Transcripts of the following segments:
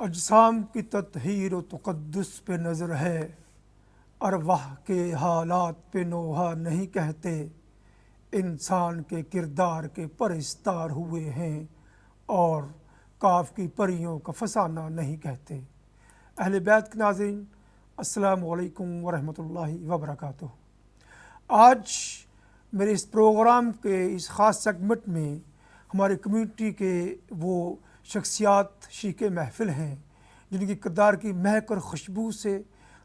اجسام کی تطہیر و تقدس پہ نظر ہے، ارواح کے حالات پہ نوحہ نہیں کہتے، انسان کے کردار کے پرستار ہوئے ہیں اور کاف کی پریوں کا فسانہ نہیں کہتے۔ اہل بیت کے ناظرین، السلام علیکم ورحمۃ اللہ وبرکاتہ۔ آج میرے اس پروگرام کے اس خاص سیگمنٹ میں ہماری کمیونٹی کے وہ شخصیات شریک محفل ہیں جن کی کردار کی مہک اور خوشبو سے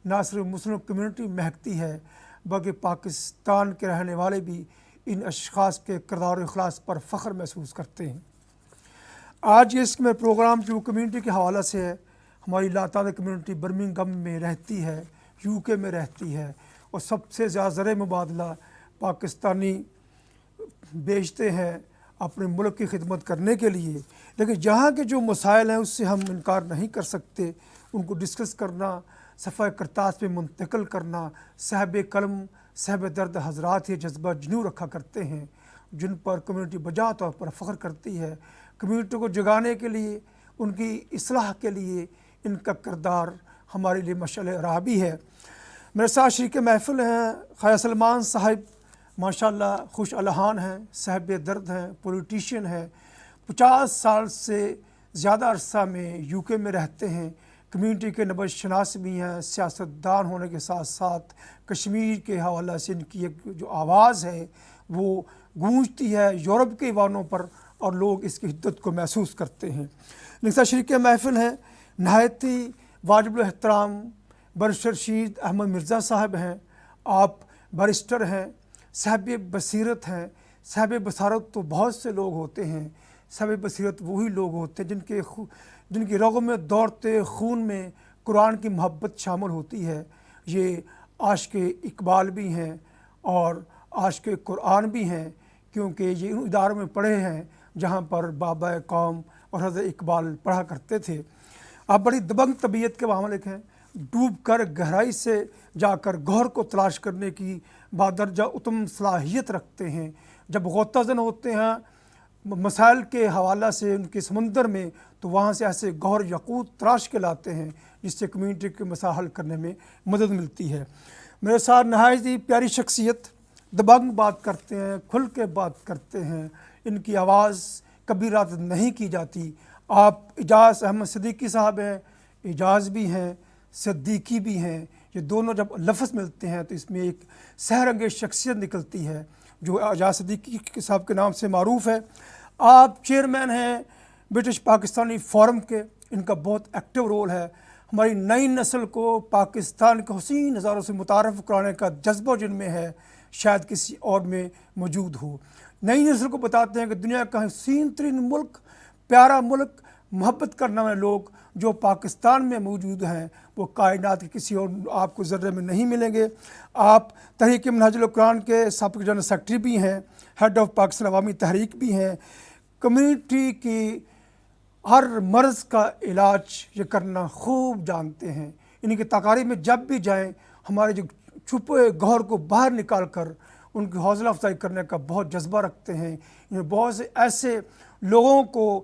نہ صرف مسلم کمیونٹی مہکتی ہے بلکہ پاکستان کے رہنے والے بھی ان اشخاص کے کردار و اخلاص پر فخر محسوس کرتے ہیں۔ آج اس میں پروگرام جو کمیونٹی کے حوالے سے ہے، ہماری لاتعداد کمیونٹی برمنگھم میں رہتی ہے، یو کے میں رہتی ہے، اور سب سے زیادہ زرعی مبادلہ پاکستانی بیچتے ہیں اپنے ملک کی خدمت کرنے کے لیے، لیکن جہاں کے جو مسائل ہیں اس سے ہم انکار نہیں کر سکتے۔ ان کو ڈسکس کرنا، صفحہ کرتاس پہ منتقل کرنا، صاحب قلم صاحب درد حضرات یہ جذبہ جنوں رکھا کرتے ہیں جن پر کمیونٹی بجا طور پر فخر کرتی ہے۔ کمیونٹی کو جگانے کے لیے، ان کی اصلاح کے لیے ان کا کردار ہمارے لیے مشعل راہ بھی ہے۔ میرے ساتھ شریک محفل ہیں خواجہ سلمان صاحب، ماشاءاللہ خوش الحان ہیں، صاحب درد ہیں، پولیٹیشین ہیں، 50 سال سے زیادہ عرصہ میں یو کے میں رہتے ہیں، کمیونٹی کے نبض شناس بھی ہیں، سیاستدان ہونے کے ساتھ ساتھ کشمیر کے حوالے سے ان کی ایک جو آواز ہے وہ گونجتی ہے یورپ کے ایوانوں پر اور لوگ اس کی حدت کو محسوس کرتے ہیں۔ نکسا شریک محفل ہیں نہایت ہی واجب الاحترام برسٹر رشید احمد مرزا صاحب ہیں۔ آپ بیرسٹر ہیں، صاحب بصیرت ہیں۔ صاحب بصارت تو بہت سے لوگ ہوتے ہیں، صاحب بصیرت وہی لوگ ہوتے ہیں جن کی رگوں میں دوڑتے خون میں قرآن کی محبت شامل ہوتی ہے۔ یہ عاشق اقبال بھی ہیں اور عاشق قرآن بھی ہیں، کیونکہ یہ ان اداروں میں پڑھے ہیں جہاں پر بابا قوم اور حضرت اقبال پڑھا کرتے تھے۔ آپ بڑی دبنگ طبیعت کے معاملک ہیں، ڈوب کر گہرائی سے جا کر گوہر کو تلاش کرنے کی بادرجہ اتم صلاحیت رکھتے ہیں۔ جب غوطہ زن ہوتے ہیں مسائل کے حوالہ سے ان کے سمندر میں، تو وہاں سے ایسے گوہر یاقوت تراش کے لاتے ہیں جس سے کمیونٹی کے مسائل حل کرنے میں مدد ملتی ہے۔ میرے ساتھ نہایت ہی پیاری شخصیت، دبنگ بات کرتے ہیں، کھل کے بات کرتے ہیں، ان کی آواز کبھی رد نہیں کی جاتی۔ آپ اعجاز احمد صدیقی صاحب ہیں، اعجاز بھی ہیں، صدیقی بھی ہیں۔ یہ دونوں جب لفظ ملتے ہیں تو اس میں ایک سحر انگیز شخصیت نکلتی ہے جو اعجاز صدیقی صاحب کے نام سے معروف ہے۔ آپ چیئرمین ہیں برٹش پاکستانی فورم کے، ان کا بہت ایکٹیو رول ہے۔ ہماری نئی نسل کو پاکستان کے حسین نظاروں سے متعارف کرانے کا جذبہ جن میں ہے شاید کسی اور میں موجود ہو۔ نئی نسل کو بتاتے ہیں کہ دنیا کا حسین ترین ملک، پیارا ملک، محبت کرنے والے لوگ جو پاکستان میں موجود ہیں وہ کائنات کے کسی اور آپ کو ذرے میں نہیں ملیں گے۔ آپ تحریک منہاج القرآن کے سابق جنرل سیکرٹری بھی ہیں، ہیڈ آف پاکستان عوامی تحریک بھی ہیں۔ کمیونٹی کی ہر مرض کا علاج یہ کرنا خوب جانتے ہیں۔ ان کی تقاریر میں جب بھی جائیں ہمارے جو چھپے گوہر کو باہر نکال کر ان کی حوصلہ افزائی کرنے کا بہت جذبہ رکھتے ہیں۔ بہت سے ایسے لوگوں کو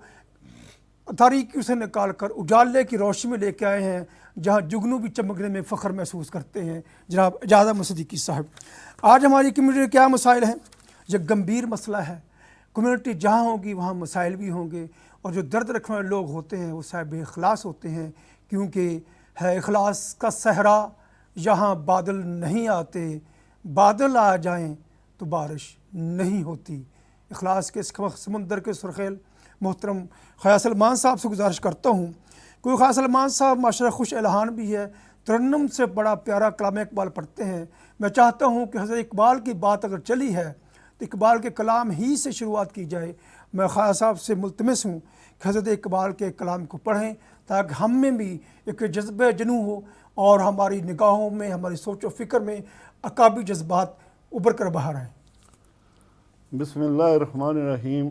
تاریکی سے نکال کر اجالے کی روشنی میں لے کے آئے ہیں جہاں جگنو بھی چمکنے میں فخر محسوس کرتے ہیں۔ جناب اعجاز احمد صدیقی صاحب، آج ہماری کمیونٹی کے کیا مسائل ہیں؟ یہ گمبھیر مسئلہ ہے۔ کمیونٹی جہاں ہوگی وہاں مسائل بھی ہوں گے، اور جو درد رکھنے والے لوگ ہوتے ہیں وہ صاحب اخلاص ہوتے ہیں، کیونکہ ہے اخلاص کا صحرا یہاں بادل نہیں آتے، بادل آ جائیں تو بارش نہیں ہوتی۔ اخلاص کے سمندر کے سرخیل محترم خواجہ سلمان صاحب سے گزارش کرتا ہوں، کوئی خواجہ سلمان صاحب ماشاءاللہ خوش الحان بھی ہے، ترنم سے بڑا پیارا کلام اقبال پڑھتے ہیں۔ میں چاہتا ہوں کہ حضرت اقبال کی بات اگر چلی ہے تو اقبال کے کلام ہی سے شروعات کی جائے۔ میں خواجہ صاحب سے ملتمس ہوں کہ حضرت اقبال کے کلام کو پڑھیں تاکہ ہم میں بھی ایک جذبہ جنوں ہو اور ہماری نگاہوں میں، ہماری سوچ و فکر میں اقابی جذبات ابھر کر باہر آئیں۔ بسم اللہ الرحمن الرحیم۔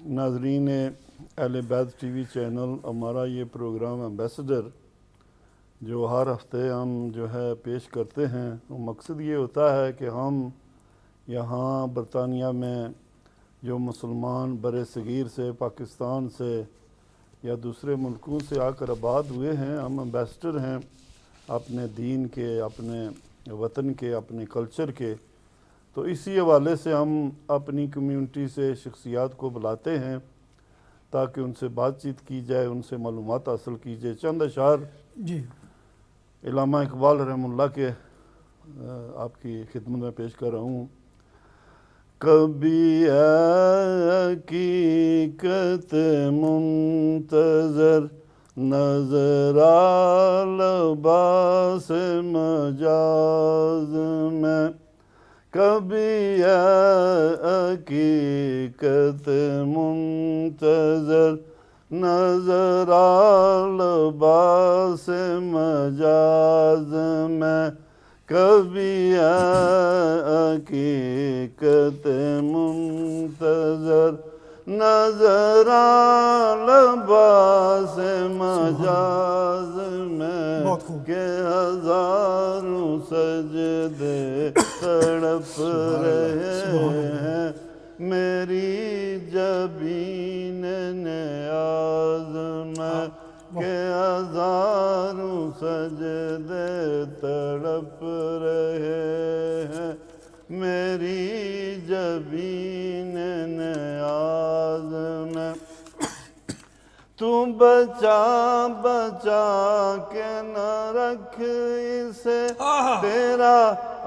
ناظرین اہل بیت ٹی وی چینل، ہمارا یہ پروگرام ایمبیسڈر جو ہر ہفتے ہم جو ہے پیش کرتے ہیں، وہ مقصد یہ ہوتا ہے کہ ہم یہاں برطانیہ میں جو مسلمان بر صغیر سے، پاکستان سے یا دوسرے ملکوں سے آ کر آباد ہوئے ہیں، ہم امبیسڈر ہیں اپنے دین کے، اپنے وطن کے، اپنے کلچر کے، تو اسی حوالے سے ہم اپنی کمیونٹی سے شخصیات کو بلاتے ہیں تاکہ ان سے بات چیت کی جائے، ان سے معلومات حاصل کی جائے۔ چند اشعار جی علامہ اقبال رحمہ اللہ کے آپ کی خدمت میں پیش کر رہا ہوں۔ کبھی حقیقت منتظر نظر آ لباس مجاز میں، کبھی حقیقت منتظر نظر آ لباس مجاز میں، کبھی حقیقت منتظر نظر آ لباس مجاز میں، بہت خوب۔ کہ ہزاروں سجدے تڑپ رہے ہیں میری جبین نیاز میں، کہ ہزاروں سجدے تڑپ رہے ہیں میری جبین نیاز میں۔ تو بچا بچا کے نہ رکھ اسے، تیرا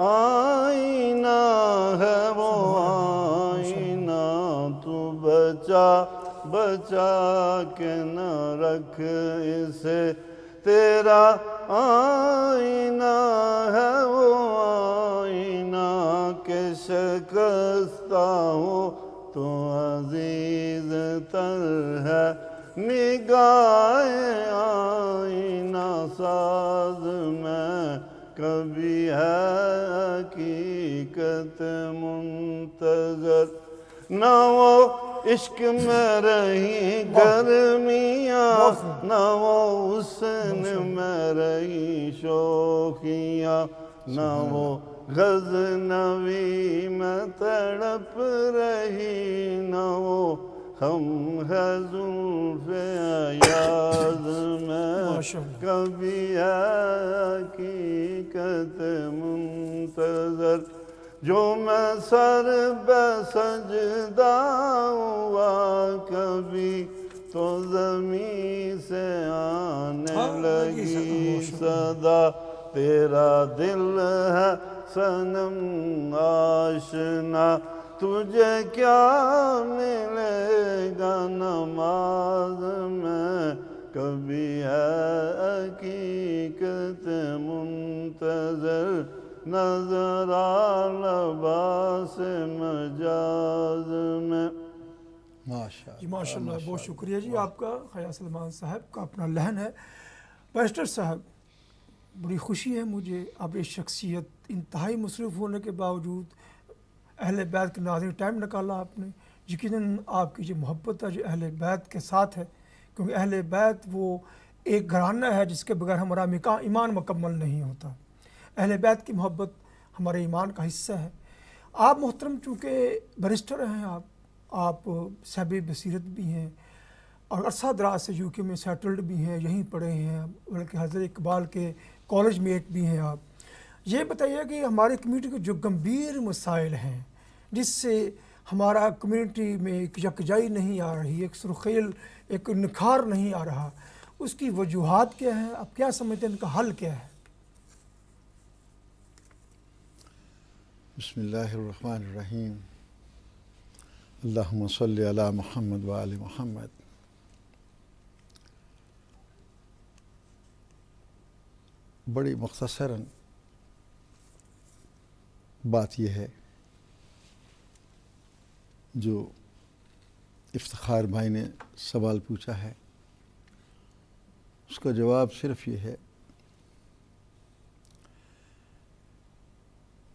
آئینہ ہے وہ آئینہ، تو بچا بچا کے نہ رکھ اسے، تیرا آئینہ ہے وہ آئینہ، کہ شکستہ ہو تو عزیز تر ہے نگاہ آئینہ ساز میں، کبھی ہے حقیقت منتظر، نہ وہ عشق میں رہی گرمیاں، نہ وہ حسن میں رہی شوخیاں، نہ وہ غزنوی میں تڑپ رہی، نہ وہ ہم ہے زلف ایاز میں، کبھی ہے حقیقت منتظر، جو میں سر بے سجدہ ہوا کبھی تو زمین سے آنے لگی صدا، تیرا دل ہے صنم آشنا، تجھے کیا ملے گا نماز میں، کبھی ہے حقیقت منتظر نظر آ لباس مجاز میں۔ جی ماشاء اللہ، بہت شکریہ جی آپ کا، خیا سلمان صاحب کا اپنا لحن ہے۔ بیرسٹر صاحب، بڑی خوشی ہے مجھے، آپ ایک شخصیت انتہائی مصروف ہونے کے باوجود اہل بیت کے ناظرین ٹائم نکالا آپ نے۔ یقیناً آپ کی جو محبت ہے جو اہل بیت کے ساتھ ہے، کیونکہ اہل بیت وہ ایک گھرانہ ہے جس کے بغیر ہمارا ایمان مکمل نہیں ہوتا۔ اہل بیت کی محبت ہمارے ایمان کا حصہ ہے۔ آپ محترم چونکہ بیرسٹر ہیں، آپ صاحب بصیرت بھی ہیں اور عرصہ دراز سے یو کے میں سیٹلڈ بھی ہیں، یہیں پڑھے ہیں، بلکہ حضرت اقبال کے کالج میٹ بھی ہیں آپ۔ یہ بتائیے کہ ہماری کمیونٹی کے جو گمبھیر مسائل ہیں جس سے ہمارا کمیونٹی میں ایک یکجائی نہیں آ رہی، ایک سرخیل، ایک نکھار نہیں آ رہا، اس کی وجوہات کیا ہیں؟ آپ کیا سمجھتے ہیں ان کا حل کیا ہے؟ بسم اللہ الرحمن الرحیم، اللہم صلی علی محمد و آل محمد۔ بڑی مختصراً بات یہ ہے جو افتخار بھائی نے سوال پوچھا ہے، اس کا جواب صرف یہ ہے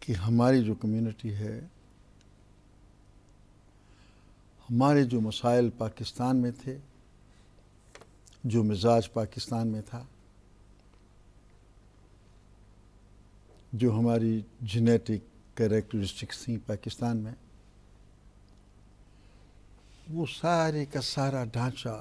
کہ ہماری جو کمیونٹی ہے، ہمارے جو مسائل پاکستان میں تھے، جو مزاج پاکستان میں تھا، جو ہماری جینیٹک کریکٹرسٹکس تھیں پاکستان میں، وہ سارے کا سارا ڈھانچہ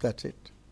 That's it.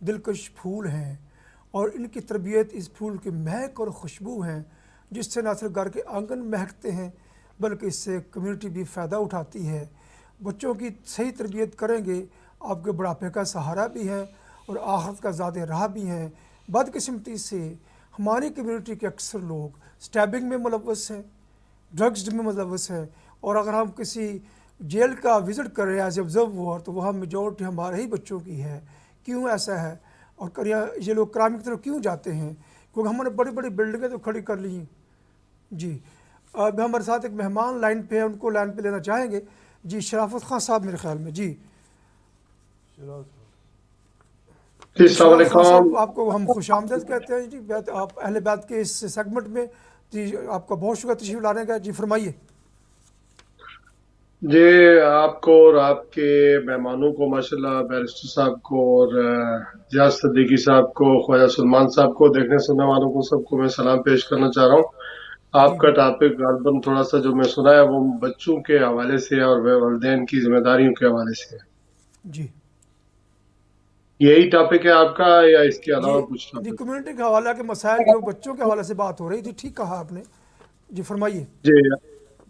دلکش پھول ہیں اور ان کی تربیت اس پھول کی مہک اور خوشبو ہیں جس سے نہ صرف گھر کے آنگن مہکتے ہیں بلکہ اس سے کمیونٹی بھی فائدہ اٹھاتی ہے۔ بچوں کی صحیح تربیت کریں گے آپ کے بڑھاپے کا سہارا بھی ہیں اور آخرت کا زاد راہ بھی ہیں۔ بدقسمتی سے ہماری کمیونٹی کے اکثر لوگ سٹیبنگ میں ملوث ہیں، ڈرگز میں ملوث ہیں، اور اگر ہم کسی جیل کا وزٹ کر رہے ہیں ایز آبزرور تو وہاں میجورٹی ہمارے ہی بچوں کی ہے۔ کیوں ایسا ہے؟ اور یہ لوگ کرائم کی طرف کیوں جاتے ہیں؟ کیونکہ ہم نے بڑی بڑی بلڈنگیں تو کھڑی کر لی ہیں۔ جی اب ہمارے ساتھ ایک مہمان لائن پہ ہیں، ان کو لائن پہ لینا چاہیں گے۔ جی شرافت خان صاحب میرے خیال میں۔ جی السلام شرافت خان علیکم صاحب آپ کو ہم خوش آمدید کہتے ہیں جی، آپ اہل بیت کے اس سیگمنٹ میں۔ جی آپ کا بہت شکریہ تشریف لانے کا۔ جی فرمائیے۔ جی آپ کو اور آپ کے مہمانوں کو ماشاءاللہ بیرسٹر صاحب کو اور جاز صدیقی صاحب کو، خواجہ سلمان صاحب کو، دیکھنے سننے والوں کو سب کو میں سلام پیش کرنا چاہ رہا ہوں۔ آپ کا ٹاپک غالباً تھوڑا سا جو میں سنا ہے وہ بچوں کے حوالے سے اور والدین کی ذمہ داریوں کے حوالے سے ہے۔ جی یہی ٹاپک ہے آپ کا یا اس کے علاوہ کچھ جی ٹاپک؟ کمیونٹی کے حوالہ کے مسائل جو بچوں کے حوالے سے بات ہو رہی تھی، ٹھیک کہا آپ نے۔ جی فرمائیے۔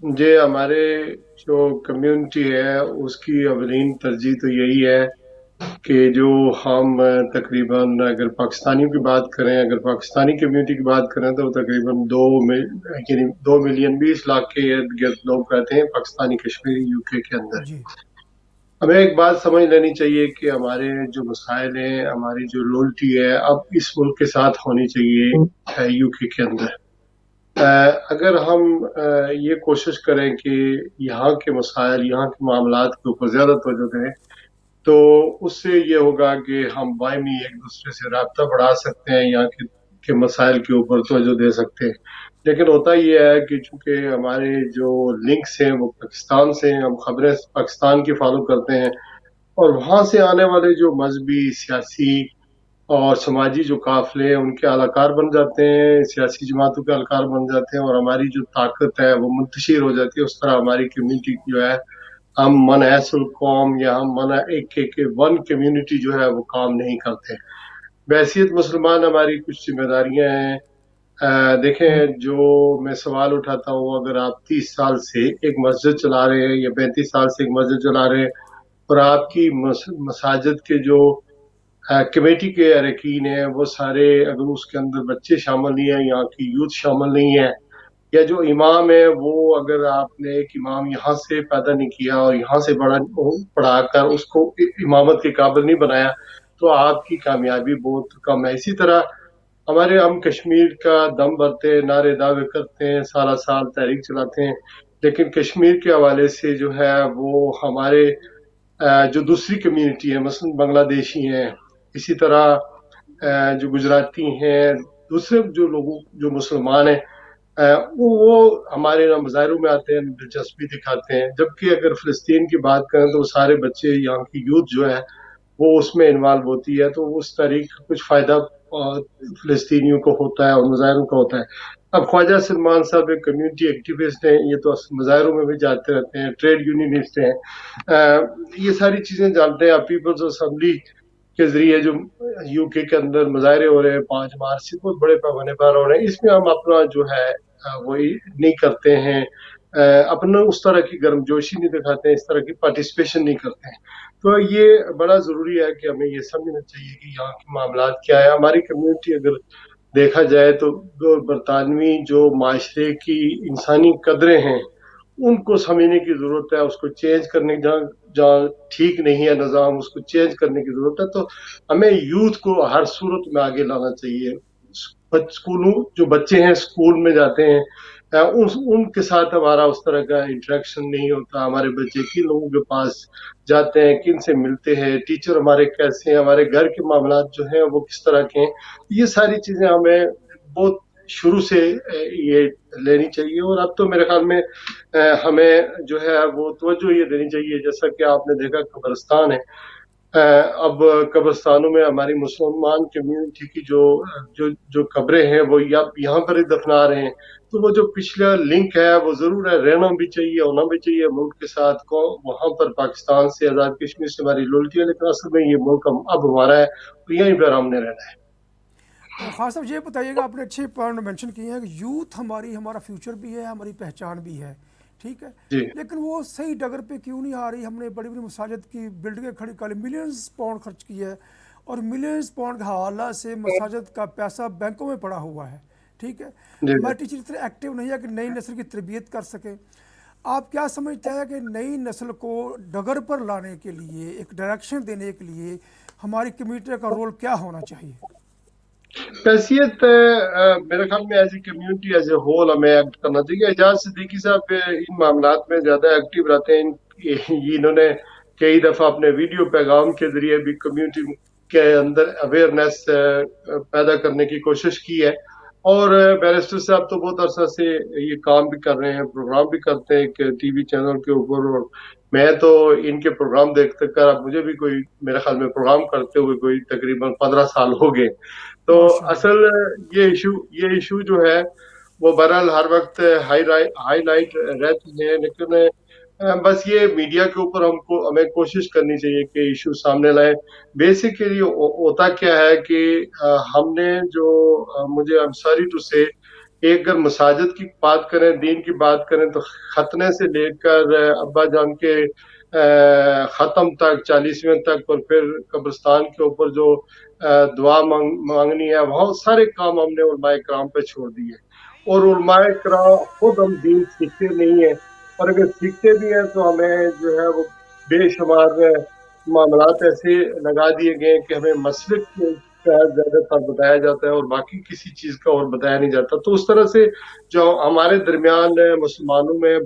جی ہمارے جو کمیونٹی ہے اس کی اولین ترجیح تو یہی ہے کہ جو ہم تقریباً اگر پاکستانیوں کی بات کریں، اگر پاکستانی کمیونٹی کی بات کریں تو تقریباً 2,20,20,00,000 کے ارد گرد لوگ رہتے ہیں پاکستانی کشمیر یو کے اندر۔ جی ہمیں ایک بات سمجھ لینی چاہیے کہ ہمارے جو مسائل ہیں، ہماری جو لوئلٹی ہے اب اس ملک کے ساتھ ہونی چاہیے یو کے اندر۔ اگر ہم یہ کوشش کریں کہ یہاں کے مسائل، یہاں کے معاملات کے اوپر زیادہ توجہ دیں تو اس سے یہ ہوگا کہ ہم باہمی ایک دوسرے سے رابطہ بڑھا سکتے ہیں، یہاں کے مسائل کے اوپر توجہ دے سکتے ہیں۔ لیکن ہوتا یہ ہے کہ چونکہ ہمارے جو لنکس ہیں وہ پاکستان سے ہیں، ہم خبریں پاکستان کی فالو کرتے ہیں، اور وہاں سے آنے والے جو مذہبی، سیاسی اور سماجی جو قافلے ہیں ان کے اہلکار بن جاتے ہیں، سیاسی جماعتوں کے اہلکار بن جاتے ہیں، اور ہماری جو طاقت ہے وہ منتشر ہو جاتی ہے۔ اس طرح ہماری کمیونٹی جو ہے، ہم منحصر القوم یا ہم ون کمیونٹی جو ہے وہ کام نہیں کرتے۔ بحیثیت مسلمان ہماری کچھ ذمہ داریاں ہیں۔ دیکھیں، جو میں سوال اٹھاتا ہوں، اگر آپ 30 سال سے ایک مسجد چلا رہے ہیں یا 35 سال سے ایک مسجد چلا رہے ہیں اور آپ کی مساجد کے جو کمیٹی کے اراکین ہیں وہ سارے، اگر اس کے اندر بچے شامل نہیں ہیں، یہاں کی یوتھ شامل نہیں ہے، یا جو امام ہے وہ اگر آپ نے ایک امام یہاں سے پیدا نہیں کیا اور یہاں سے پڑھا کر اس کو امامت کے قابل نہیں بنایا تو آپ کی کامیابی بہت کم ہے۔ اسی طرح ہم کشمیر کا دم بھرتے ہیں، نعرے دعوے کرتے ہیں، سالہ سال تحریک چلاتے ہیں، لیکن کشمیر کے حوالے سے جو ہے وہ ہمارے جو دوسری کمیونٹی ہے، مثلا بنگلہ دیشی ہیں، اسی طرح جو گجراتی ہیں، دوسرے جو لوگوں جو مسلمان ہیں، وہ ہمارے مظاہروں میں آتے ہیں، دلچسپی دکھاتے ہیں۔ جبکہ اگر فلسطین کی بات کریں تو سارے بچے، یہاں کی یوتھ جو ہے وہ اس میں انوالو ہوتی ہے، تو اس تحریک کا کچھ فائدہ فلسطینیوں کو ہوتا ہے اور مظاہروں کا ہوتا ہے۔ اب خواجہ سلمان صاحب ایک کمیونٹی ایکٹیوسٹ ہیں، یہ تو مظاہروں میں بھی جاتے رہتے ہیں، ٹریڈ یونینسٹ ہیں، یہ ساری چیزیں جانتے ہیں۔ پیپلز اسمبلی کے ذریعے جو یو کے اندر مظاہرے ہو رہے ہیں 5 مارچ سے، بہت بڑے پیمانے پر ہو رہے ہیں، اس میں ہم اپنا جو ہے وہی نہیں کرتے ہیں، اپنا اس طرح کی گرمجوشی نہیں دکھاتے ہیں، اس طرح کی پارٹیسپیشن نہیں کرتے ہیں۔ تو یہ بڑا ضروری ہے کہ ہمیں یہ سمجھنا چاہیے کہ یہاں کے معاملات کیا ہے۔ ہماری کمیونٹی اگر دیکھا جائے تو برطانوی جو معاشرے کی انسانی قدریں ہیں ان کو سمجھنے کی ضرورت ہے، اس کو چینج کرنے جہاں ٹھیک نہیں ہے نظام، اس کو چینج کرنے کی ضرورت ہے۔ تو ہمیں یوتھ کو ہر صورت میں آگے لانا چاہیے۔ اسکولوں جو بچے ہیں اسکول میں جاتے ہیں، ان کے ساتھ ہمارا اس طرح کا انٹریکشن نہیں ہوتا۔ ہمارے بچے کن لوگوں کے پاس جاتے ہیں، کن سے ملتے ہیں، ٹیچر ہمارے کیسے ہیں، ہمارے گھر کے معاملات جو ہیں وہ کس طرح کے ہیں، یہ ساری چیزیں ہمیں بہت شروع سے یہ لینی چاہیے۔ اور اب تو میرے خیال میں ہمیں جو ہے وہ توجہ یہ دینی چاہیے، جیسا کہ آپ نے دیکھا قبرستان ہے، اب قبرستانوں میں ہماری مسلمان کمیونٹی کی جو قبریں ہیں وہ یہاں پر ہی دفنا رہے ہیں. تو وہ جو پچھلا لنک ہے وہ ضرور ہے، رہنا بھی چاہیے، ہونا بھی چاہیے ملک کے ساتھ کو. وہاں پر پاکستان سے آزاد کشمیر سے ہماری لولٹی ہے، لیکن اصل میں یہ ملک اب ہمارا ہے اور یہیں پر ہم نے رہنا ہے. خان صاحب یہ بتائیے گا، آپ نے اچھے پوائنٹ مینشن کیے ہیں کہ یوتھ ہمارا فیوچر بھی ہے، ہماری پہچان بھی ہے، ٹھیک ہے، جی لیکن وہ صحیح ڈگر پہ کیوں نہیں آ رہی؟ ہم نے بڑی بڑی مساجد کی بلڈنگیں کھڑی کر لی، ملینز پاؤنڈ خرچ کی ہے، اور ملینز پاؤنڈ کے حوالہ سے مساجد کا پیسہ بینکوں میں پڑا ہوا ہے، ٹھیک ہے. جی ہمارے ٹیچر اتنے ایکٹیو نہیں ہے کہ نئی نسل کی تربیت کر سکیں. آپ کیا سمجھتے ہیں کہ نئی نسل کو ڈگر پر لانے کے لیے، ایک ڈائریکشن دینے کے لیے ہماری کمیونٹی کا رول کیا ہونا چاہیے؟ حیثیت میرے خیال میں as a community as a whole ہمیں ایکٹ کرنا چاہیے. اعجاز صدیقی صاحب ان معاملات میں زیادہ ایکٹیو رہتے ہیں. انہوں نے کئی دفعہ اپنے ویڈیو پیغام کے ذریعے بھی کمیونٹی کے اندر اویئرنیس پیدا کرنے کی کوشش کی ہے. اور بیرسٹر صاحب تو بہت عرصہ سے یہ کام بھی کر رہے ہیں، پروگرام بھی کرتے ہیں کہ ٹی وی چینل کے اوپر. اور میں تو ان کے پروگرام دیکھتے کر، اب مجھے بھی کوئی میرے خیال میں پروگرام کرتے ہوئے کوئی تقریباً 15 سال ہو گئے. تو ماشاء اللہ. اصل یہ ایشو جو ہے وہ بہرحال ہر وقت ہائی لائٹ رہتی ہے، لیکن بس یہ میڈیا کے اوپر ہمیں کوشش کرنی چاہیے کہ ایشو سامنے لائیں. بیسیکلی ہوتا کیا ہے کہ ہم نے مجھے I'm sorry to say، ایک اگر مساجد کی بات کریں، دین کی بات کریں، تو ختنے سے لے کر ابا جان کے ختم تک، 40ویں تک، اور پھر قبرستان کے اوپر جو دعا مانگنی ہے، بہت سارے کام ہم نے علماء کرام پہ چھوڑ دیے. اور علماء کرام خود ہم دین سیکھتے نہیں ہیں، اور اگر سیکھتے بھی ہیں تو ہمیں جو ہے وہ بے شمار معاملات ایسے لگا دیے گئے کہ ہمیں مسلک کے تحت زیادہ تر بتایا جاتا ہے اور باقی کسی چیز کا اور بتایا نہیں جاتا. تو اس طرح سے جو ہمارے درمیان مسلمانوں میں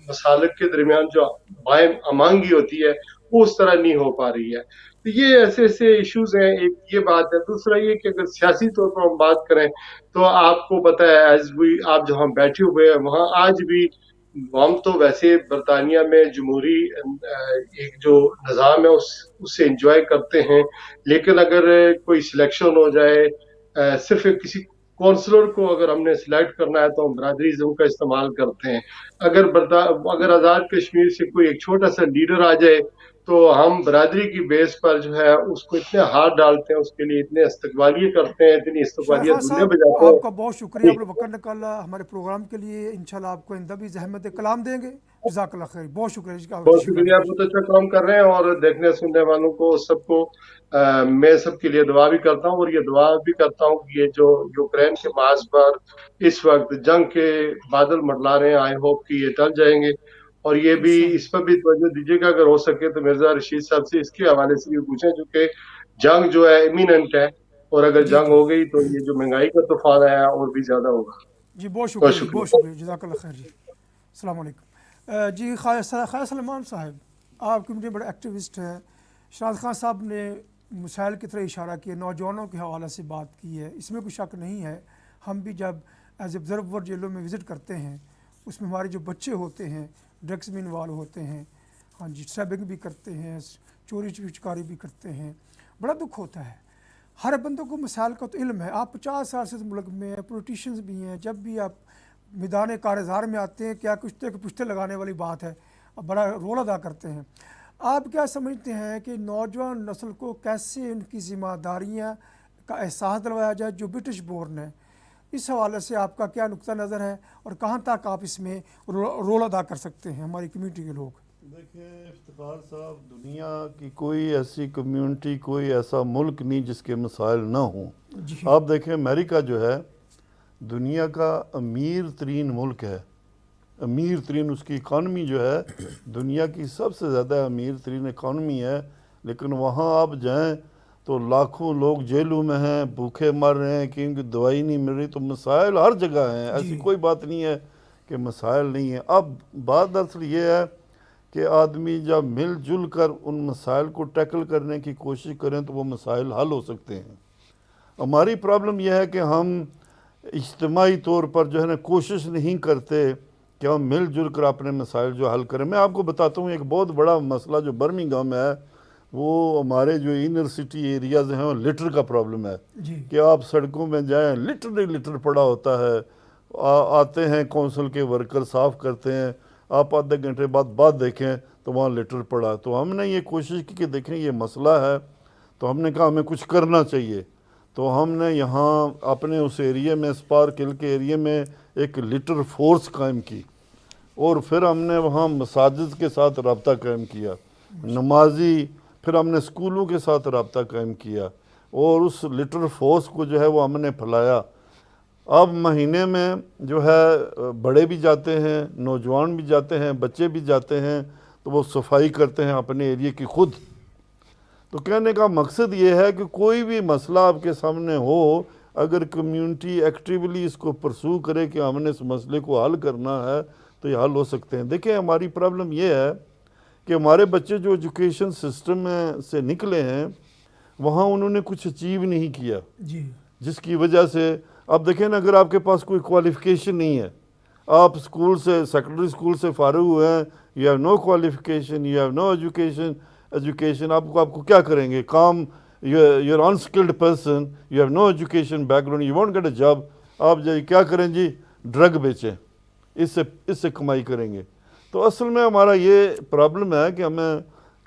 مسالک کے درمیان جو بائیں امانگی ہوتی ہے وہ اس طرح نہیں ہو پا رہی ہے. تو یہ ایسے ایشوز ہیں. ایک یہ بات ہے. دوسرا یہ کہ اگر سیاسی طور پر ہم بات کریں تو آپ کو پتہ ہے آپ جہاں بیٹھے ہوئے ہیں وہاں آج بھی ہم تو ویسے برطانیہ میں جمہوری ایک جو نظام ہے اس سے انجوائے کرتے ہیں، لیکن اگر کوئی سلیکشن ہو جائے، صرف کسی کونسلر کو اگر ہم نے سلیکٹ کرنا ہے تو ہم برادریزم کا استعمال کرتے ہیں. اگر آزاد کشمیر سے کوئی ایک چھوٹا سا لیڈر آ جائے تو ہم برادری کی بیس پر جو ہے اس کو اتنے ہاتھ ڈالتے ہیں، اس کے لیے اتنے استقبالیہ کرتے ہیں، اتنی استقبالیہ شیخ دنیا صاحب بجاتے آپ ہیں. کا بہت شکریہ، آپ نے وقت نکالا ہمارے پروگرام کے لیے. انشاءاللہ آپ کو آئندہ بھی زحمت کلام دیں گے. جزاک اللہ خیر، بہت شکریہ جی. بہت شکریہ، بہت اچھا کام کر رہے ہیں، اور دیکھنے سننے والوں کو سب کو میں سب کے لیے دعا بھی کرتا ہوں، اور یہ دعا بھی کرتا ہوں کہ یہ جو یوکرین کے محاذ پر اس وقت جنگ کے بادل منڈلا رہے ہیں، آئی ہوپ کہ یہ ٹل جائیں گے. اور یہ بھی اس پر بھی توجہ دیجیے گا، اگر ہو سکے تو مرزا رشید صاحب سے اس کے حوالے سے بھی پوچھیں، چونکہ جنگ جو ہے امییننٹ ہے، اور اگر جنگ ہو گئی تو یہ جو مہنگائی کا طوفان ہے اور بھی زیادہ ہوگا. جی بہت شکریہ، بہت شکریہ، جزاک اللہ خیر جی. السلام علیکم. جی خواجہ سلمان صاحب، آپ کمیونٹی بڑے ایکٹیوسٹ ہیں. شاہد خان صاحب نے مسائل کی طرح اشارہ کیا، نوجوانوں کے حوالے سے بات کی ہے، اس میں کوئی شک نہیں ہے. ہم بھی جب ایز آبزرور جیلوں میں وزٹ کرتے ہیں، اس میں ہمارے جو بچے ہوتے ہیں ڈرگس میں انوالو ہوتے ہیں، ہاں جی، اسٹیبنگ بھی کرتے ہیں، چوری چکاری بھی کرتے ہیں. بڑا دکھ ہوتا ہے. ہر بندوں کو مسائل کا تو علم ہے. آپ 50 سال سے ملک میں ہیں، پولیٹیشنز بھی ہیں. جب بھی آپ میدان کارزار میں آتے ہیں، کیا کشتے کے پشتے لگانے والی بات ہے، بڑا رول ادا کرتے ہیں. آپ کیا سمجھتے ہیں کہ نوجوان نسل کو کیسے ان کی ذمہ داریاں کا احساس دلوایا جائے جو برٹش بورن ہے؟ اس حوالے سے آپ کا کیا نقطہ نظر ہے، اور کہاں تک آپ اس میں رول ادا کر سکتے ہیں ہماری کمیونٹی کے لوگ؟ دیکھیں افتخار صاحب، دنیا کی کوئی ایسی کمیونٹی، کوئی ایسا ملک نہیں جس کے مسائل نہ ہوں. آپ دیکھیں امریکہ جو ہے دنیا کا امیر ترین ملک ہے، امیر ترین، اس کی اکانومی جو ہے دنیا کی سب سے زیادہ امیر ترین اکانومی ہے، لیکن وہاں آپ جائیں تو لاکھوں لوگ جیلوں میں ہیں، بھوکے مر رہے ہیں کیونکہ دوائی نہیں مل رہی. تو مسائل ہر جگہ ہیں، ایسی کوئی بات نہیں ہے کہ مسائل نہیں ہیں. اب بات دراصل یہ ہے کہ آدمی جب مل جل کر ان مسائل کو ٹیکل کرنے کی کوشش کریں تو وہ مسائل حل ہو سکتے ہیں. ہماری پرابلم یہ ہے کہ ہم اجتماعی طور پر جو ہے نا کوشش نہیں کرتے کہ ہم مل جل کر اپنے مسائل جو حل کریں. میں آپ کو بتاتا ہوں ایک بہت بڑا مسئلہ جو برمنگھم میں ہے، وہ ہمارے جو انر سٹی ایریاز ہیں وہ لٹر کا پرابلم ہے جی کہ آپ سڑکوں میں جائیں لٹر پڑا ہوتا ہے. آتے ہیں کونسل کے ورکر صاف کرتے ہیں, آپ آدھے گھنٹے بعد دیکھیں تو وہاں لٹر پڑا. تو ہم نے یہ کوشش کی کہ دیکھیں یہ مسئلہ ہے, تو ہم نے کہا ہمیں کچھ کرنا چاہیے. تو ہم نے یہاں اپنے اس ایریے میں اسپارک ہل کے ایریے میں ایک لٹر فورس قائم کی, اور پھر ہم نے وہاں مساجد کے ساتھ رابطہ قائم کیا, نمازی, پھر ہم نے اسکولوں کے ساتھ رابطہ قائم کیا, اور اس لٹر فورس کو جو ہے وہ ہم نے پھیلایا. اب مہینے میں جو ہے بڑے بھی جاتے ہیں, نوجوان بھی جاتے ہیں, بچے بھی جاتے ہیں, تو وہ صفائی کرتے ہیں اپنے ایریے کی خود. تو کہنے کا مقصد یہ ہے کہ کوئی بھی مسئلہ آپ کے سامنے ہو, اگر کمیونٹی ایکٹیولی اس کو پرسو کرے کہ ہم نے اس مسئلے کو حل کرنا ہے تو یہ حل ہو سکتے ہیں. دیکھیں ہماری پرابلم یہ ہے کہ ہمارے بچے جو ایجوکیشن سسٹم میں سے نکلے ہیں وہاں انہوں نے کچھ اچیو نہیں کیا, جی جس کی وجہ سے اب دیکھیں نا, اگر آپ کے پاس کوئی کوالیفیکیشن نہیں ہے, آپ اسکول سے سیکنڈری اسکول سے فارغ ہوئے ہیں, you have no qualification, you have no education, آپ کو کیا کریں گے کام, you are unskilled person, you have no education بیک گراؤنڈ, you want get a job, آپ کیا کریں جی, ڈرگ بیچیں, اس سے کمائی کریں گے. تو اصل میں ہمارا یہ پرابلم ہے کہ ہمیں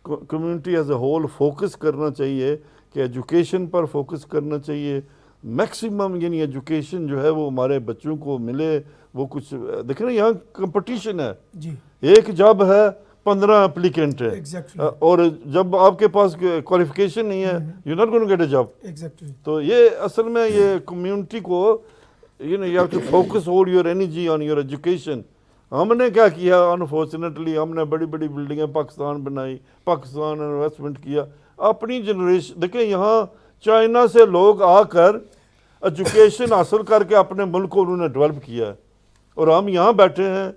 community as a whole focus کرنا چاہیے, کہ ایجوکیشن پر فوکس کرنا چاہیے, میکسیمم یعنی ایجوکیشن جو ہے وہ ہمارے بچوں کو ملے. وہ کچھ دیکھیں نا, یہاں کمپٹیشن ہے, جی ایک جاب ہے 15 اپلیکینٹ ہے, ایگزیکٹلی اور جب آپ کے پاس کوالیفیکیشن نہیں ہے you not going to get a job. Exactly. تو یہ اصل میں یہ کمیونٹی کو you have to focus all your energy on your education. ہم نے کیا کیا, انفارچونیٹلی ہم نے بڑی بڑی بلڈنگیں پاکستان بنائی, پاکستان انویسٹمنٹ کیا, اپنی جنریشن. دیکھیں یہاں چائنا سے لوگ آ کر ایجوکیشن حاصل کر کے اپنے ملک کو انہوں نے ڈیولپ کیا ہے, اور ہم یہاں بیٹھے ہیں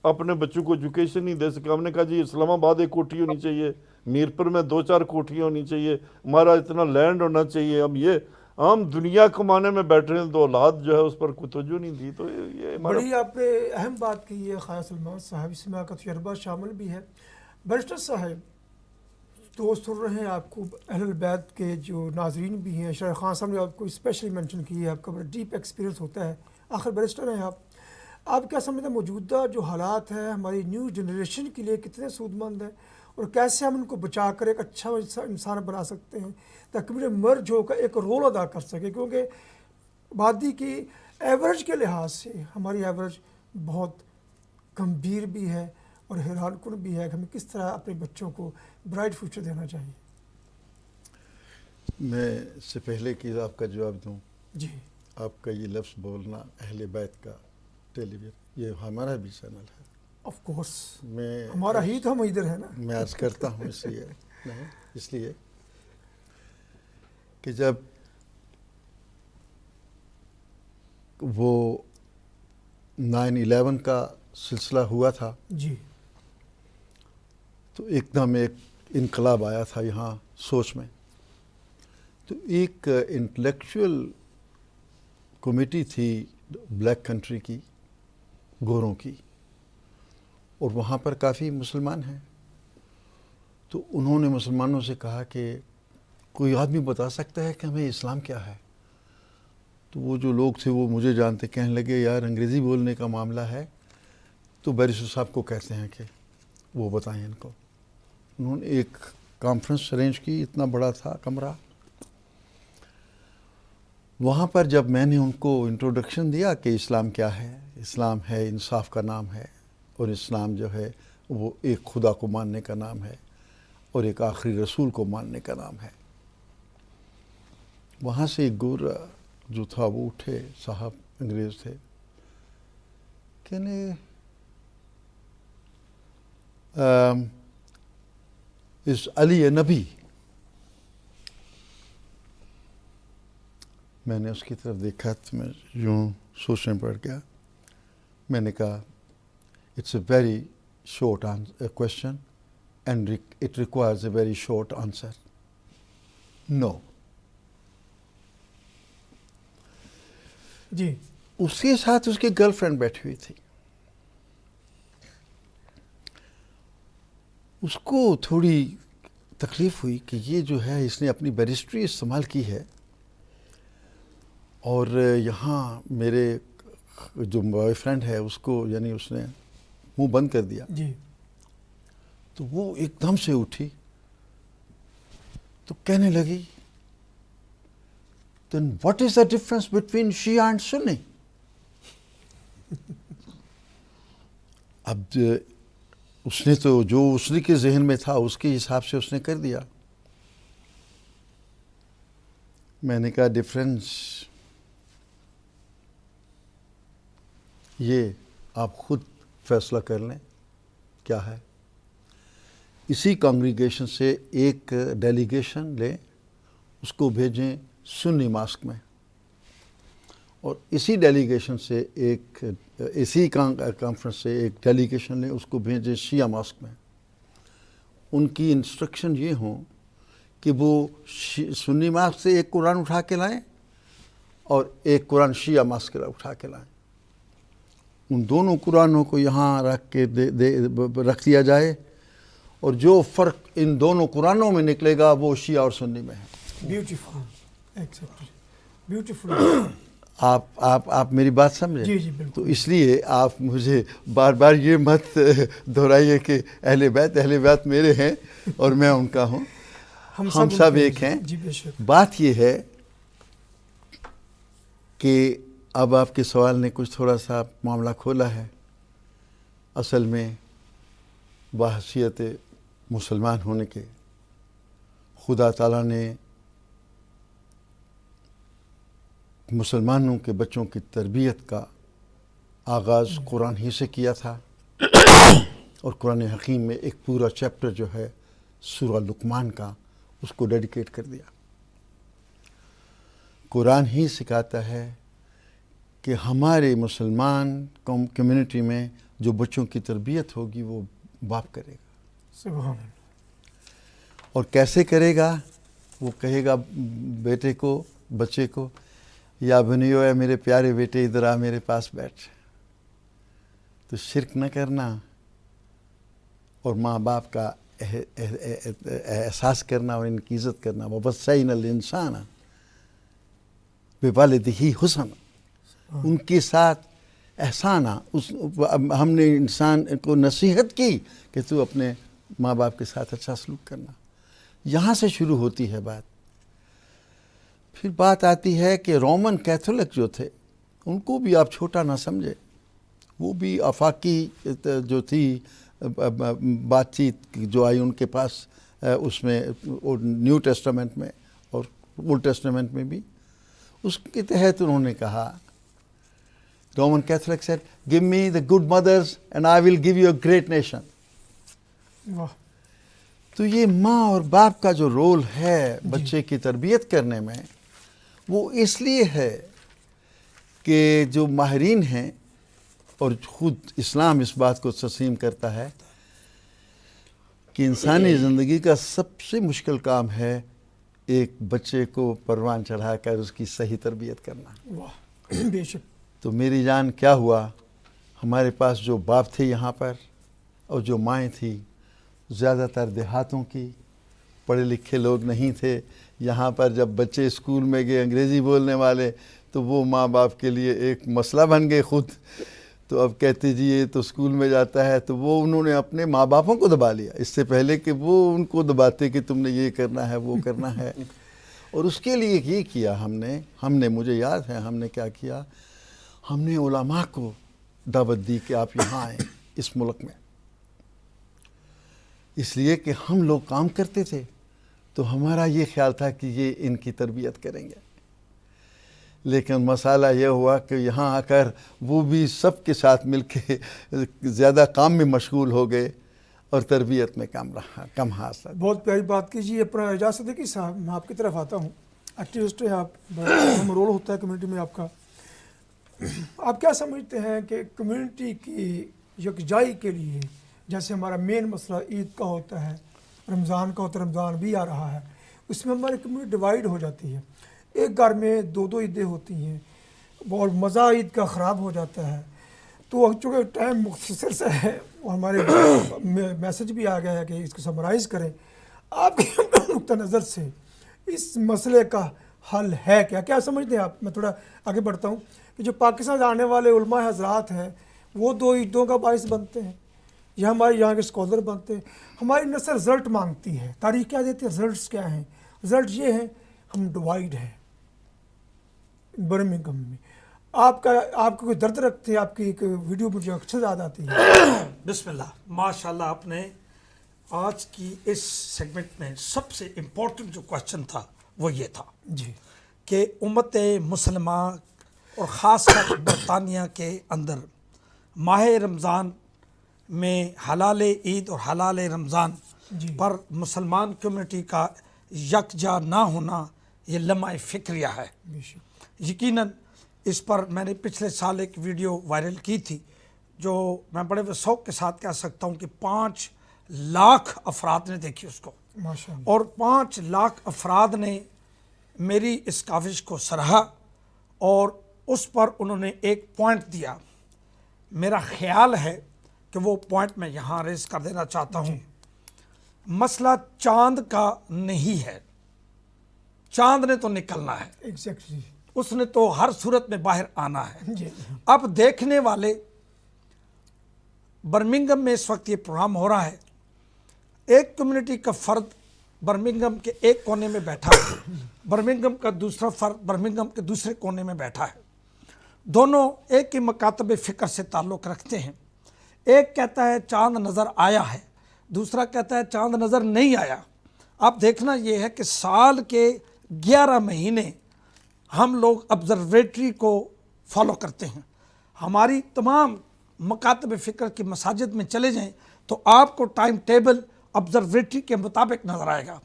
اپنے بچوں کو ایجوکیشن نہیں دے سکے. ہم نے کہا جی اسلام آباد ایک کوٹھی ہونی چاہیے, میرپور میں 2-4 کوٹھیاں ہونی چاہیے, ہمارا اتنا لینڈ ہونا چاہیے. ہم دنیا کمانے میں بیٹھے ہیں, تو اولاد جو ہے اس پر کوئی توجہ نہیں دی. تو یہ ہمارا بڑی آپ نے اہم بات کی ہے خواجہ سلمان صاحب, اس میں آپ کا تجربہ شامل بھی ہے. بیرسٹر صاحب, تو سن رہے ہیں آپ کو اہل البیت کے جو ناظرین بھی ہیں, شاعر خان صاحب نے آپ کو اسپیشلی مینشن کی ہے, آپ کا بڑا ڈیپ ایکسپیرینس ہوتا ہے, آخر بیرسٹر ہیں آپ کیا سمجھتے ہیں موجودہ جو حالات ہیں ہماری نیو جنریشن کے لیے کتنے سود مند ہیں, اور کیسے ہم ان کو بچا کر ایک اچھا انسان بنا سکتے ہیں تاکہ میرے مرج ہو کر ایک رول ادا کر سکے, کیونکہ آبادی کی ایوریج کے لحاظ سے ہماری ایوریج بہت گمبھیر بھی ہے اور حیران کن بھی ہے کہ ہمیں کس طرح اپنے بچوں کو برائٹ فیوچر دینا چاہیے. میں اس سے پہلے کہ آپ کا جواب دوں, جی آپ کا یہ لفظ بولنا اہل بیت کا ٹیلی ویژن, یہ ہمارا بھی چینل ہے. آف کورس, میں ہمارا ہی تو ہم ادھر ہیں نا. میں عرض کرتا ہوں اس لیے کہ جب وہ 9/11 کا سلسلہ ہوا تھا جی تو ایک دم ایک انقلاب آیا تھا یہاں سوچ میں. تو ایک انٹلیکچوئل کمیٹی تھی بلیک کنٹری کی, گوروں کی, اور وہاں پر کافی مسلمان ہیں. تو انہوں نے مسلمانوں سے کہا کہ کوئی آدمی بتا سکتا ہے کہ ہمیں اسلام کیا ہے. تو وہ جو لوگ تھے وہ مجھے جانتے, کہنے لگے یار انگریزی بولنے کا معاملہ ہے تو بیرسٹر صاحب کو کہتے ہیں کہ وہ بتائیں ان کو. انہوں نے ایک کانفرنس ارینج کی, اتنا بڑا تھا کمرہ. وہاں پر جب میں نے ان کو انٹروڈکشن دیا کہ اسلام کیا ہے, اسلام ہے انصاف کا نام ہے, اور اسلام جو ہے وہ ایک خدا کو ماننے کا نام ہے اور ایک آخری رسول کو ماننے کا نام ہے. وہاں سے ایک گورا جو تھا وہ اٹھے, صاحب انگریز تھے, کہنے اس علی اے نبی. میں نے اس کی طرف دیکھا تو میں یوں سوچنے پڑ گیا. میں نے کہا it's a very short question and it requires a very short answer. No. جی اس کے ساتھ اس کی گرل فرینڈ بیٹھی ہوئی تھی. اس کو تھوڑی تکلیف ہوئی کہ یہ جو ہے اس نے اپنی بیرسٹری استعمال کی ہے اور یہاں میرے جو بوائے فرینڈ ہے اس کو یعنی اس نے منہ بند کر دیا. جی تو وہ ایک دم سے اٹھی تو کہنے لگی then what is the difference between Shia and Sunni? اب اس نے تو جو اس کے ذہن میں تھا اس کے حساب سے اس نے کر دیا. میں نے کہا ڈفرینس یہ آپ خود فیصلہ کر لیں کیا ہے. اسی کانگریگیشن سے ایک ڈیلیگیشن لیں، اس کو بھیجیں سنی ماسک میں، اور اسی ڈیلیگیشن سے اسی کانفرنس سے ایک ڈیلیگیشن لیں، اس کو بھیجیں شیعہ ماسک میں. ان کی انسٹرکشن یہ ہوں کہ وہ سنی ماسک سے ایک قرآن اٹھا کے لائیں اور ایک قرآن شیعہ ماسک سے اٹھا کے لائیں. ان دونوں قرآنوں کو یہاں رکھ دیا جائے اور جو فرق ان دونوں قرآنوں میں نکلے گا وہ شیعہ اور سنی میں ہے. Beautiful exactly beautiful. آپ میری بات سمجھیں؟ جی جی بالکل. تو اس لیے آپ مجھے بار بار یہ مت دہرائیے کہ اہل بیت میرے ہیں اور میں ان کا ہوں. ہم سب ایک ہیں. جی بے شک. بات یہ ہے کہ اب آپ کے سوال نے کچھ تھوڑا سا معاملہ کھولا ہے. اصل میں بحیثیت مسلمان ہونے کے خدا تعالیٰ نے مسلمانوں کے بچوں کی تربیت کا آغاز قرآن ہی سے کیا تھا، اور قرآن حکیم میں ایک پورا چیپٹر جو ہے سورہ لقمان کا اس کو ڈیڈیکیٹ کر دیا. قرآن ہی سکھاتا ہے کہ ہمارے مسلمان کمیونٹی میں جو بچوں کی تربیت ہوگی وہ باپ کرے گا. سبحان اللہ. اور کیسے کرے گا؟ وہ کہے گا بیٹے کو، بچے کو، یا بنیو اے میرے پیارے بیٹے ادھر آ میرے پاس بیٹھ. تو شرک نہ کرنا اور ماں باپ کا احساس کرنا اور ان کی عزت کرنا. وَوَصَّيْنَا الْإِنسَانَ بِوَالِدِهِ حُسْنًا. ان کے ساتھ احسانہ. ہم نے انسان کو نصیحت کی کہ تو اپنے ماں باپ کے ساتھ اچھا سلوک کرنا. یہاں سے شروع ہوتی ہے بات. پھر بات آتی ہے کہ رومن کیتھولک جو تھے ان کو بھی آپ چھوٹا نہ سمجھے. وہ بھی آفاقی جو تھی بات چیت جو آئی ان کے پاس اس میں نیو ٹیسٹامنٹ میں اور اولڈ ٹیسٹامنٹ میں بھی، اس کے تحت انہوں نے کہا Roman Catholic said, give me the good mothers and I will give you a great nation. واہ. تو یہ ماں اور باپ کا جو رول ہے بچے کی تربیت کرنے میں، وہ اس لیے ہے کہ جو ماہرین ہیں اور خود اسلام اس بات کو تسلیم کرتا ہے کہ انسانی زندگی کا سب سے مشکل کام ہے ایک بچے کو پروان چڑھا کر اس کی صحیح تربیت کرنا. واہ بے شک. تو میری جان کیا ہوا، ہمارے پاس جو باپ تھے یہاں پر اور جو مائیں تھیں زیادہ تر دیہاتوں کی، پڑھے لکھے لوگ نہیں تھے. یہاں پر جب بچے اسکول میں گئے انگریزی بولنے والے تو وہ ماں باپ کے لیے ایک مسئلہ بن گئے خود. تو اب کہتے جی یہ تو اسکول میں جاتا ہے، تو وہ انہوں نے اپنے ماں باپوں کو دبا لیا اس سے پہلے کہ وہ ان کو دباتے کہ تم نے یہ کرنا ہے وہ کرنا ہے. اور اس کے لیے یہ کیا ہم نے مجھے یاد ہے ہم نے کیا کیا، ہم نے علماء کو دعوت دی کہ آپ یہاں آئیں اس ملک میں. اس لیے کہ ہم لوگ کام کرتے تھے تو ہمارا یہ خیال تھا کہ یہ ان کی تربیت کریں گے. لیکن مسئلہ یہ ہوا کہ یہاں آ کر وہ بھی سب کے ساتھ مل کے زیادہ کام میں مشغول ہو گئے اور تربیت میں کم حاصل. بہت پیاری بات کیجیے. اپنا اجازت ہے کہ صاحب میں آپ کی طرف آتا ہوں. ایکٹیوسٹ ہے آپ، اہم رول ہوتا ہے کمیونٹی میں آپ کا. آپ کیا سمجھتے ہیں کہ کمیونٹی کی یکجائی کے لیے، جیسے ہمارا مین مسئلہ عید کا ہوتا ہے، رمضان کا ہوتا ہے، رمضان بھی آ رہا ہے، اس میں ہماری کمیونٹی ڈیوائیڈ ہو جاتی ہے. ایک گھر میں دو عیدیں ہوتی ہیں اور مزہ عید کا خراب ہو جاتا ہے. تو چونکہ ٹائم مختصر سے ہے، ہمارے میسج بھی آ گیا ہے کہ اس کو سمرائز کریں. آپ کے نقطہ نظر سے اس مسئلے کا حل ہے کیا سمجھتے ہیں آپ؟ میں تھوڑا آگے بڑھتا ہوں کہ جو پاکستان آنے والے علماء حضرات ہیں وہ دو عیدوں کا باعث بنتے ہیں یا ہمارے یہاں کے اسکالر بنتے ہیں. ہماری نسل رزلٹ مانگتی ہے. تاریخ کیا دیتی ہے؟ رزلٹس کیا ہیں؟ رزلٹ یہ ہیں ہم ڈیوائیڈ ہیں برمنگھم میں. آپ کو کوئی درد رکھتے ہیں؟ آپ کی ایک ویڈیو مجھے اچھا یاد آتی ہے. بسم اللہ، ماشاءاللہ. آپ نے آج کی اس سیگمنٹ میں سب سے امپورٹنٹ جو کوشچن تھا وہ یہ تھا جی کہ امت مسلمہ اور خاص کر برطانیہ کے اندر ماہ رمضان میں حلال عید اور حلال رمضان جی پر مسلمان کمیونٹی کا یکجا نہ ہونا یہ لمحہ فکریہ ہے. بے شک. یقیناً اس پر میں نے پچھلے سال ایک ویڈیو وائرل کی تھی جو میں بڑے شوق کے ساتھ کہہ سکتا ہوں کہ 5 لاکھ افراد نے دیکھی اس کو، ماشاء اللہ. اور 5 لاکھ افراد نے میری اس کاوش کو سراہا اور اس پر انہوں نے ایک پوائنٹ دیا. میرا خیال ہے کہ وہ پوائنٹ میں یہاں ریز کر دینا چاہتا ہوں. مسئلہ چاند کا نہیں ہے، چاند نے تو نکلنا ہے، ایگزیکٹلی. اس نے تو ہر صورت میں باہر آنا ہے. جی اب دیکھنے والے برمنگھم میں اس وقت یہ پروگرام ہو رہا ہے، ایک کمیونٹی کا فرد برمنگھم کے ایک کونے میں بیٹھا ہے، برمنگھم کا دوسرا فرد برمنگھم کے دوسرے کونے میں بیٹھا ہے. دونوں ایک ہی مکاتب فکر سے تعلق رکھتے ہیں. ایک کہتا ہے چاند نظر آیا ہے، دوسرا کہتا ہے چاند نظر نہیں آیا. اب دیکھنا یہ ہے کہ سال کے 11 مہینے ہم لوگ آبزرویٹری کو فالو کرتے ہیں. ہماری تمام مکاتب فکر کی مساجد میں چلے جائیں تو آپ کو ٹائم ٹیبل آبزرویٹری کے مطابق نظر آئے گا،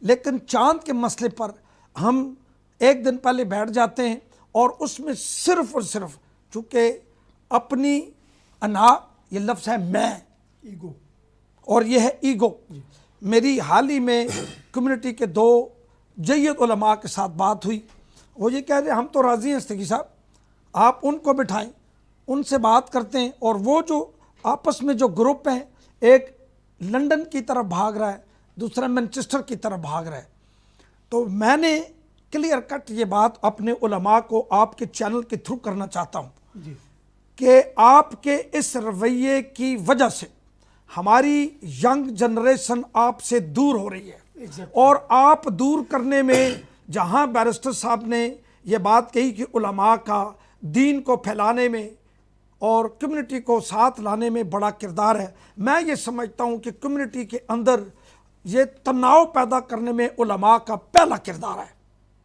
لیکن چاند کے مسئلے پر ہم ایک دن پہلے بیٹھ جاتے ہیں اور اس میں صرف اور صرف چونکہ اپنی انا، یہ لفظ ہے میں، ایگو، اور یہ ہے ایگو. میری حال ہی میں کمیونٹی کے 2 جید علماء کے ساتھ بات ہوئی. وہ یہ کہہ رہے ہم تو راضی ہیں استگی صاحب، آپ ان کو بٹھائیں، ان سے بات کرتے ہیں. اور وہ جو آپس میں جو گروپ ہیں، ایک لندن کی طرف بھاگ رہا ہے، دوسرا مینچسٹر کی طرف بھاگ رہا ہے. تو میں نے کلیئر کٹ یہ بات اپنے علماء کو آپ کے چینل کے تھرو کرنا چاہتا ہوں جی کہ آپ کے اس رویے کی وجہ سے ہماری ینگ جنریشن آپ سے دور ہو رہی ہے. اور آپ دور کرنے میں جہاں بیرسٹر صاحب نے یہ بات کہی کہ علماء کا دین کو پھیلانے میں اور کمیونٹی کو ساتھ لانے میں بڑا کردار ہے، میں یہ سمجھتا ہوں کہ کمیونٹی کے اندر یہ تناؤ پیدا کرنے میں علماء کا پہلا کردار ہے.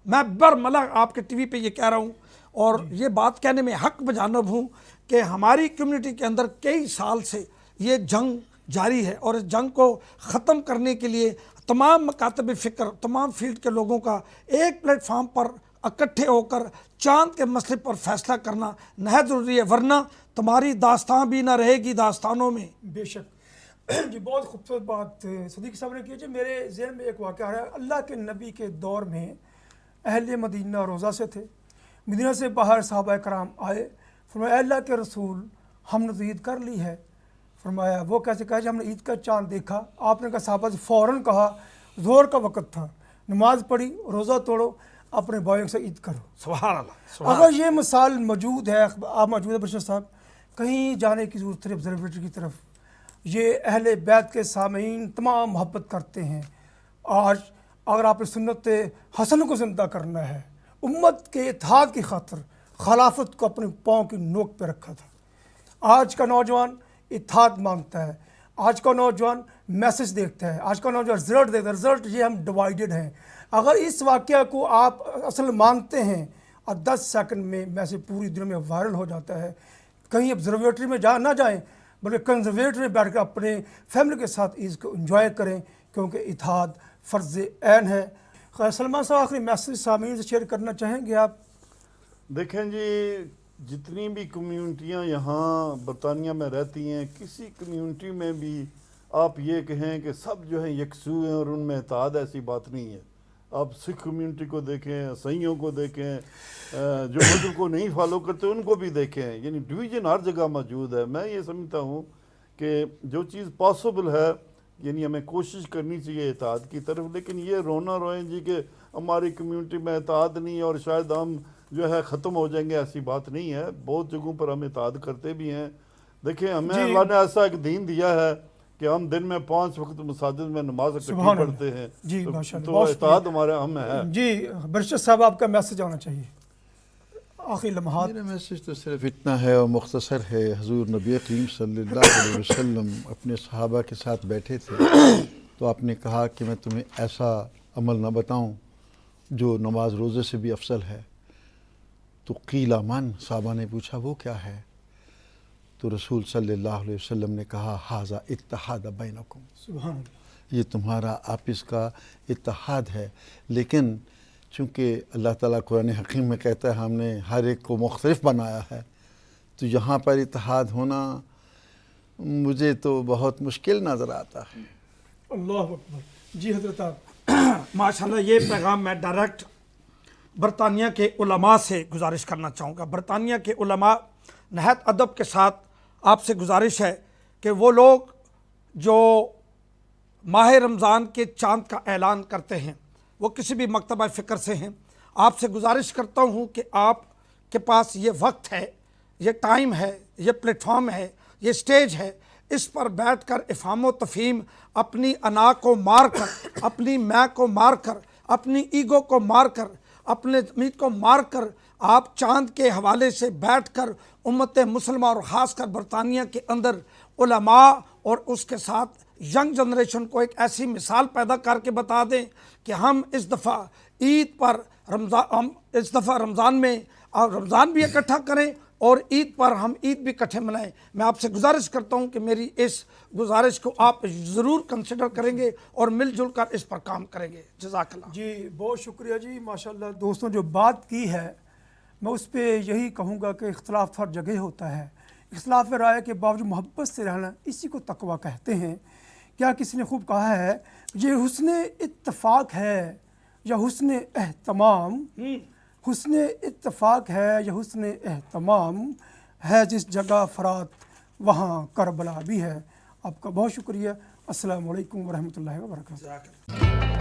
میں برملا آپ کے ٹی وی پہ یہ کہہ رہا ہوں اور یہ بات کہنے میں حق بجانب ہوں کہ ہماری کمیونٹی کے اندر کئی سال سے یہ جنگ جاری ہے، اور اس جنگ کو ختم کرنے کے لیے تمام مکاتب فکر، تمام فیلڈ کے لوگوں کا ایک پلیٹ فارم پر اکٹھے ہو کر چاند کے مسئلے پر فیصلہ کرنا نہایت ضروری ہے، ورنہ تمہاری داستان بھی نہ رہے گی داستانوں میں. بے شک. جی بہت خوبصورت بات صدیق صاحب نے کی. جی میرے ذہن میں ایک واقعہ ہے. اللہ کے نبی کے دور میں اہل مدینہ روزہ سے تھے. مدینہ سے باہر صحابہ کرام آئے، فرمایا اے اللہ کے رسول ہم نے تو عید کر لی ہے. فرمایا وہ کیسے کہا؟ جی ہم نے عید کا چاند دیکھا. آپ نے کہا صحابہ سے فوراً کہا، زور کا وقت تھا، نماز پڑھی، روزہ توڑو، اپنے بھائیوں سے عید کرو. سبحان اللہ. اگر یہ مثال موجود ہے، آپ موجود ہے بشر صاحب، کہیں جانے کی ضرورت ہے آبزرویٹری کی طرف. یہ اہل بیت کے سامعین تمام محبت کرتے ہیں. آج اگر آپ نے سنت حسن کو زندہ کرنا ہے، امت کے اتحاد کی خاطر خلافت کو اپنے پاؤں کی نوک پہ رکھا تھا. آج کا نوجوان اتحاد مانگتا ہے، آج کا نوجوان میسج دیکھتا ہے، آج کا نوجوان رزلٹ دیکھتا ہے. رزلٹ یہ ہم ڈیوائیڈڈ ہیں. اگر اس واقعہ کو آپ اصل مانتے ہیں اور 10 سیکنڈ میں میسج پوری دنیا میں وائرل ہو جاتا ہے. کہیں آبزرویٹری میں نہ جائیں بلکہ کنزرویٹری میں بیٹھ کر اپنے فیملی کے ساتھ اس کو انجوائے کریں، کیونکہ اتحاد فرض عین ہے. سلمان صاحب آخری میسج سامعین سے شیئر کرنا چاہیں گے آپ؟ دیکھیں جی، جتنی بھی کمیونٹیاں یہاں برطانیہ میں رہتی ہیں، کسی کمیونٹی میں بھی آپ یہ کہیں کہ سب جو ہیں یکسو ہیں اور ان میں اتحاد، ایسی بات نہیں ہے. آپ سکھ کمیونٹی کو دیکھیں، عیسائیوں کو دیکھیں، جو مذہب کو نہیں فالو کرتے ان کو بھی دیکھیں، یعنی ڈویژن ہر جگہ موجود ہے. میں یہ سمجھتا ہوں کہ جو چیز پاسبل ہے یعنی ہمیں کوشش کرنی چاہیے اتحاد کی طرف، لیکن یہ رونا روئیں جی کہ ہماری کمیونٹی میں اتحاد نہیں ہے اور شاید ہم جو ہے ختم ہو جائیں گے، ایسی بات نہیں ہے. بہت جگہوں پر ہم اتحاد کرتے بھی ہیں. دیکھیں ہمیں جی. اللہ نے ایسا ایک دین دیا ہے کہ ہم دن میں 5 وقت مساجد میں نماز اکٹھی سبحان اللہ. پڑھتے ہیں. جی ماشاءاللہ، تو بہت اتحاد ہمارے ہم ہے. جی برشت صاحب آپ کا میسج آنا چاہیے آخری لمحات. میرا میسج تو صرف اتنا ہے اور مختصر ہے. حضور نبی کریم صلی اللہ علیہ وسلم اپنے صحابہ کے ساتھ بیٹھے تھے تو آپ نے کہا کہ میں تمہیں ایسا عمل نہ بتاؤں جو نماز روزے سے بھی افضل ہے. تو قیل من، صحابہ نے پوچھا وہ کیا ہے؟ تو رسول صلی اللہ علیہ وسلم نے کہا ھذا اتحاد بینکم، سبحان اللہ. یہ تمہارا آپس کا اتحاد ہے. لیکن چونکہ اللہ تعالیٰ قرآن حکیم میں کہتا ہے ہم نے ہر ایک کو مختلف بنایا ہے، تو یہاں پر اتحاد ہونا مجھے تو بہت مشکل نظر آتا ہے. اللہ اکبر. جی حضرت آپ. ماشاءاللہ یہ پیغام میں ڈائریکٹ برطانیہ کے علماء سے گزارش کرنا چاہوں گا. برطانیہ کے علماء نہایت ادب کے ساتھ آپ سے گزارش ہے کہ وہ لوگ جو ماہ رمضان کے چاند کا اعلان کرتے ہیں وہ کسی بھی مکتبہ فکر سے ہیں. آپ سے گزارش کرتا ہوں کہ آپ کے پاس یہ وقت ہے، یہ ٹائم ہے، یہ پلیٹ فارم ہے، یہ سٹیج ہے، اس پر بیٹھ کر افہام و تفہیم اپنی انا کو مار کر، اپنی میں کو مار کر، اپنی ایگو کو مار کر، اپنے ضمیر کو مار کر آپ چاند کے حوالے سے بیٹھ کر امت مسلمہ اور خاص کر برطانیہ کے اندر علماء اور اس کے ساتھ ینگ جنریشن کو ایک ایسی مثال پیدا کر کے بتا دیں کہ ہم اس دفعہ عید پر رمضان میں اور رمضان بھی اکٹھا کریں اور عید پر ہم عید بھی اکٹھے منائیں. میں آپ سے گزارش کرتا ہوں کہ میری اس گزارش کو آپ ضرور کنسیڈر کریں گے اور مل جل کر اس پر کام کریں گے. جزاک اللہ. جی بہت شکریہ جی. ماشاءاللہ دوستوں جو بات کی ہے میں اس پہ یہی کہوں گا کہ اختلاف ہر جگہ ہوتا ہے. اختلاف رائے کے باوجود محبت سے رہنا اسی کو تقویٰ کہتے ہیں. کیا کسی نے خوب کہا ہے یہ حسن اتفاق ہے یا حسن اہتمام، حسن اتفاق ہے یا حسن اہتمام ہے، جس جگہ فرات وہاں کربلا بھی ہے. آپ کا بہت شکریہ. السلام علیکم ورحمۃ اللہ وبرکاتہ.